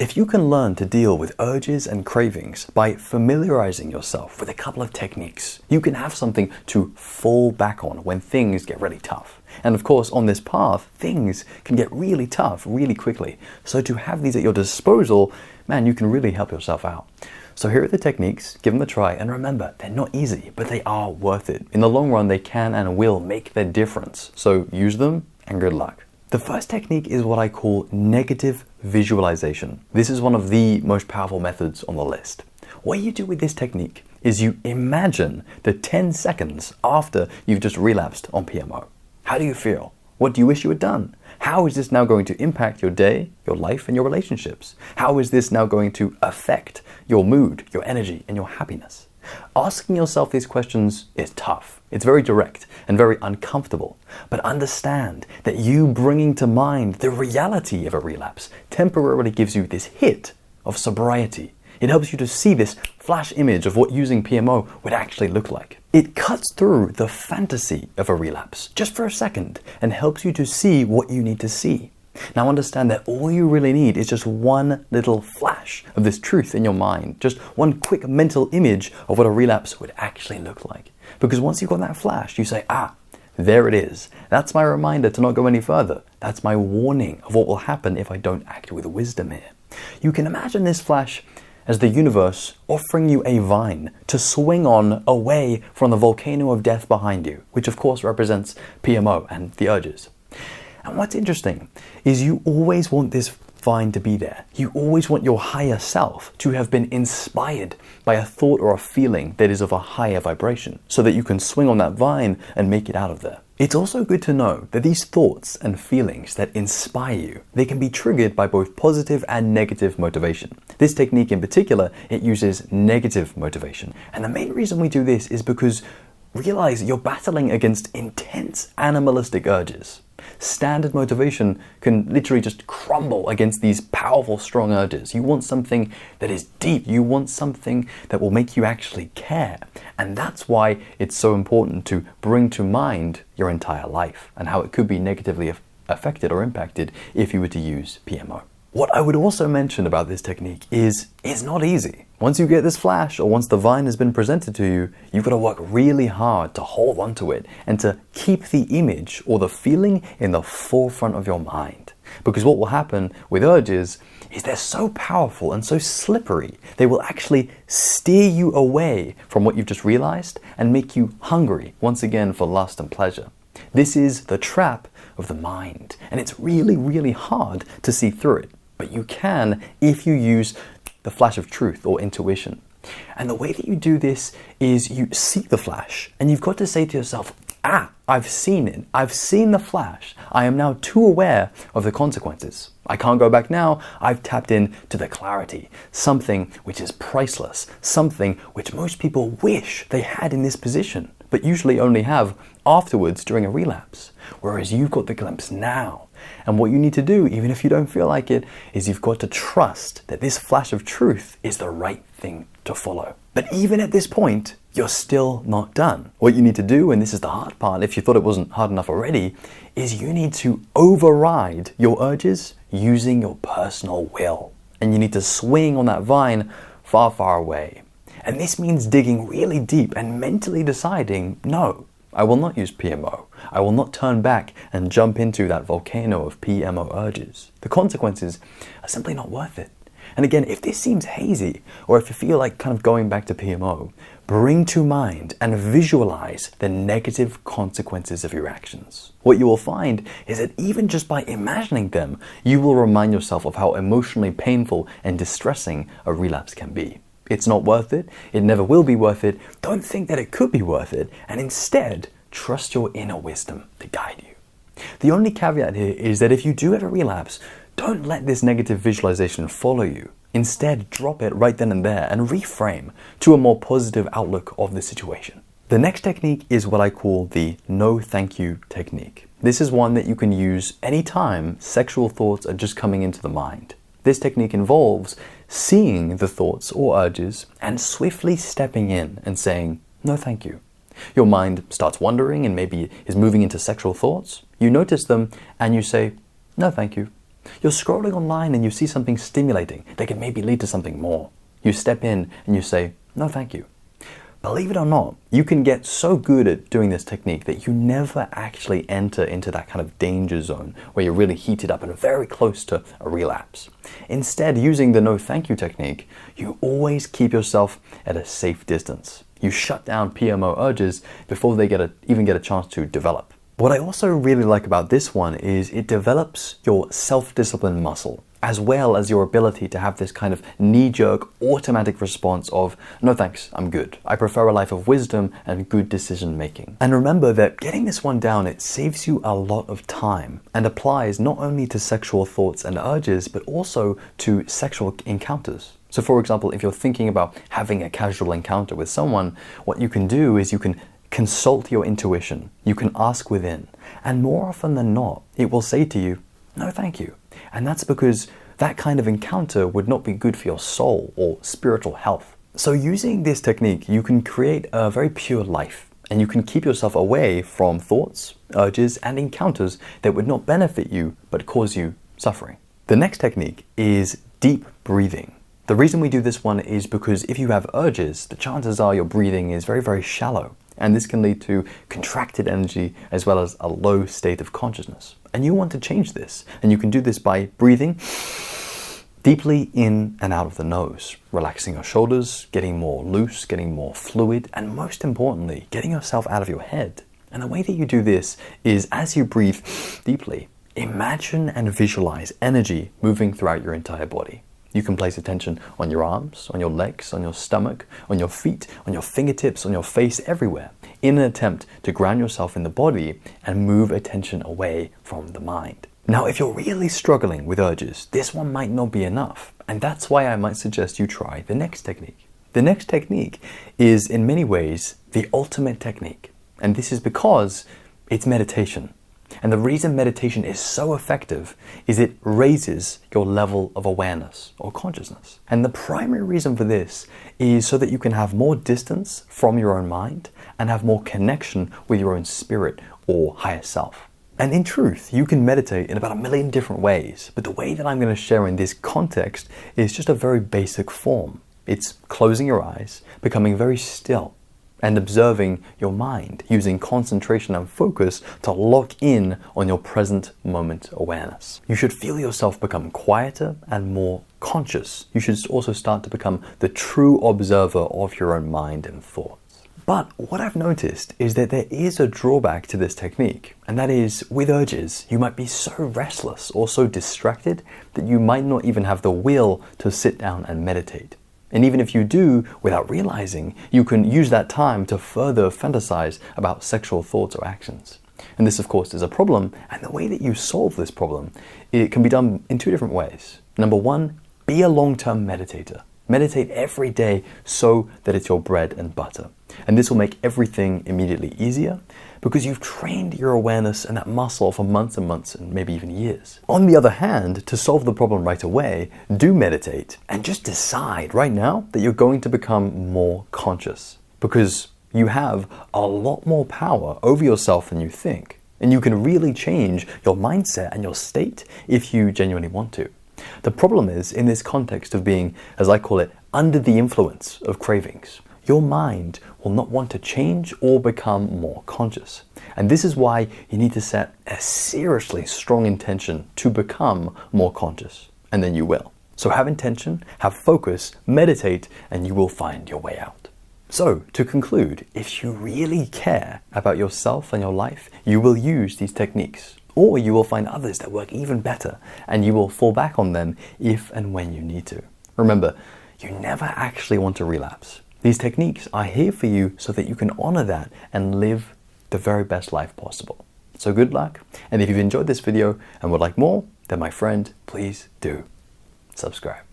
If you can learn to deal with urges and cravings by familiarizing yourself with a couple of techniques, you can have something to fall back on when things get really tough. And of course, on this path, things can get really tough really quickly. So to have these at your disposal, man, you can really help yourself out. So here are the techniques, give them a try, and remember, they're not easy, but they are worth it. In the long run, they can and will make their difference. So use them and good luck. The first technique is what I call negative visualization. This is one of the most powerful methods on the list. What you do with this technique is you imagine the 10 seconds after you've just relapsed on PMO. How do you feel? What do you wish you had done? How is this now going to impact your day, your life, and your relationships? How is this now going to affect your mood, your energy, and your happiness? Asking yourself these questions is tough. It's very direct and very uncomfortable. But understand that you bringing to mind the reality of a relapse temporarily gives you this hit of sobriety. It helps you to see this flash image of what using PMO would actually look like. It cuts through the fantasy of a relapse just for a second and helps you to see what you need to see. Now understand that all you really need is just one little flash of this truth in your mind, just one quick mental image of what a relapse would actually look like. Because once you've got that flash, you say, there it is. That's my reminder to not go any further. That's my warning of what will happen if I don't act with wisdom here. You can imagine this flash as the universe offering you a vine to swing on away from the volcano of death behind you, which of course represents PMO and the urges. And what's interesting is you always want this vine to be there. You always want your higher self to have been inspired by a thought or a feeling that is of a higher vibration so that you can swing on that vine and make it out of there. It's also good to know that these thoughts and feelings that inspire you, they can be triggered by both positive and negative motivation. This technique in particular, it uses negative motivation. And the main reason we do this is because realize you're battling against intense animalistic urges. Standard motivation can literally just crumble against these powerful, strong urges. You want something that is deep. You want something that will make you actually care. And that's why it's so important to bring to mind your entire life and how it could be negatively affected or impacted if you were to use PMO. What I would also mention about this technique is it's not easy. Once you get this flash or once the vine has been presented to you, you've got to work really hard to hold on to it and to keep the image or the feeling in the forefront of your mind. Because what will happen with urges is they're so powerful and so slippery, they will actually steer you away from what you've just realized and make you hungry once again for lust and pleasure. This is the trap of the mind, and it's really, really hard to see through it. But you can if you use the flash of truth or intuition. And the way that you do this is you see the flash and you've got to say to yourself, I've seen it. I've seen the flash. I am now too aware of the consequences. I can't go back now. I've tapped in to the clarity, something which is priceless, something which most people wish they had in this position, but usually only have afterwards during a relapse. Whereas you've got the glimpse now. And what you need to do, even if you don't feel like it, is you've got to trust that this flash of truth is the right thing to follow. But even at this point, you're still not done. What you need to do, and this is the hard part, if you thought it wasn't hard enough already, is you need to override your urges using your personal will. And you need to swing on that vine far, far away. And this means digging really deep and mentally deciding, no, I will not use PMO. I will not turn back and jump into that volcano of PMO urges. The consequences are simply not worth it. And again, if this seems hazy, or if you feel like kind of going back to PMO, bring to mind and visualize the negative consequences of your actions. What you will find is that even just by imagining them, you will remind yourself of how emotionally painful and distressing a relapse can be. It's not worth it. It never will be worth it. Don't think that it could be worth it. And instead, trust your inner wisdom to guide you. The only caveat here is that if you do have a relapse, don't let this negative visualization follow you. Instead, drop it right then and there and reframe to a more positive outlook of the situation. The next technique is what I call the no thank you technique. This is one that you can use anytime sexual thoughts are just coming into the mind. This technique involves seeing the thoughts or urges and swiftly stepping in and saying, no thank you. Your mind starts wandering and maybe is moving into sexual thoughts. You notice them and you say, no thank you. You're scrolling online and you see something stimulating that could maybe lead to something more. You step in and you say, no thank you. Believe it or not, you can get so good at doing this technique that you never actually enter into that kind of danger zone where you're really heated up and very close to a relapse. Instead, using the no thank you technique, you always keep yourself at a safe distance. You shut down PMO urges before they even get a chance to develop. What I also really like about this one is it develops your self-discipline muscle, as well as your ability to have this kind of knee-jerk automatic response of, no thanks, I'm good. I prefer a life of wisdom and good decision making. And remember that getting this one down, it saves you a lot of time and applies not only to sexual thoughts and urges, but also to sexual encounters. So for example, if you're thinking about having a casual encounter with someone, what you can do is you can consult your intuition, you can ask within, and more often than not, it will say to you, no thank you. And that's because that kind of encounter would not be good for your soul or spiritual health. So using this technique, you can create a very pure life, and you can keep yourself away from thoughts, urges, and encounters that would not benefit you but cause you suffering. The next technique is deep breathing. The reason we do this one is because if you have urges, the chances are your breathing is very, very shallow. And this can lead to contracted energy as well as a low state of consciousness. And you want to change this. And you can do this by breathing deeply in and out of the nose, relaxing your shoulders, getting more loose, getting more fluid, and most importantly, getting yourself out of your head. And the way that you do this is as you breathe deeply, imagine and visualize energy moving throughout your entire body. You can place attention on your arms, on your legs, on your stomach, on your feet, on your fingertips, on your face, everywhere, in an attempt to ground yourself in the body and move attention away from the mind. Now, if you're really struggling with urges, this one might not be enough, and that's why I might suggest you try the next technique. The next technique is, in many ways, the ultimate technique, and this is because it's meditation. And the reason meditation is so effective is it raises your level of awareness or consciousness. And the primary reason for this is so that you can have more distance from your own mind and have more connection with your own spirit or higher self. And in truth, you can meditate in about 1 million different ways, but the way that I'm going to share in this context is just a very basic form. It's closing your eyes, becoming very still, and observing your mind, using concentration and focus to lock in on your present moment awareness. You should feel yourself become quieter and more conscious. You should also start to become the true observer of your own mind and thoughts. But what I've noticed is that there is a drawback to this technique, and that is with urges, you might be so restless or so distracted that you might not even have the will to sit down and meditate. And even if you do, without realizing, you can use that time to further fantasize about sexual thoughts or actions. And this, of course, is a problem, and the way that you solve this problem, it can be done in 2 different ways. Number 1, be a long-term meditator. Meditate every day so that it's your bread and butter. And this will make everything immediately easier because you've trained your awareness and that muscle for months and months and maybe even years. On the other hand, to solve the problem right away, do meditate and just decide right now that you're going to become more conscious because you have a lot more power over yourself than you think. And you can really change your mindset and your state if you genuinely want to. The problem is, in this context of being, as I call it, under the influence of cravings, your mind will not want to change or become more conscious. And this is why you need to set a seriously strong intention to become more conscious, and then you will. So have intention, have focus, meditate, and you will find your way out. So, to conclude, if you really care about yourself and your life, you will use these techniques. Or you will find others that work even better, and you will fall back on them if and when you need to. Remember, you never actually want to relapse. These techniques are here for you so that you can honor that and live the very best life possible. So good luck, and if you've enjoyed this video and would like more, then my friend, please do subscribe.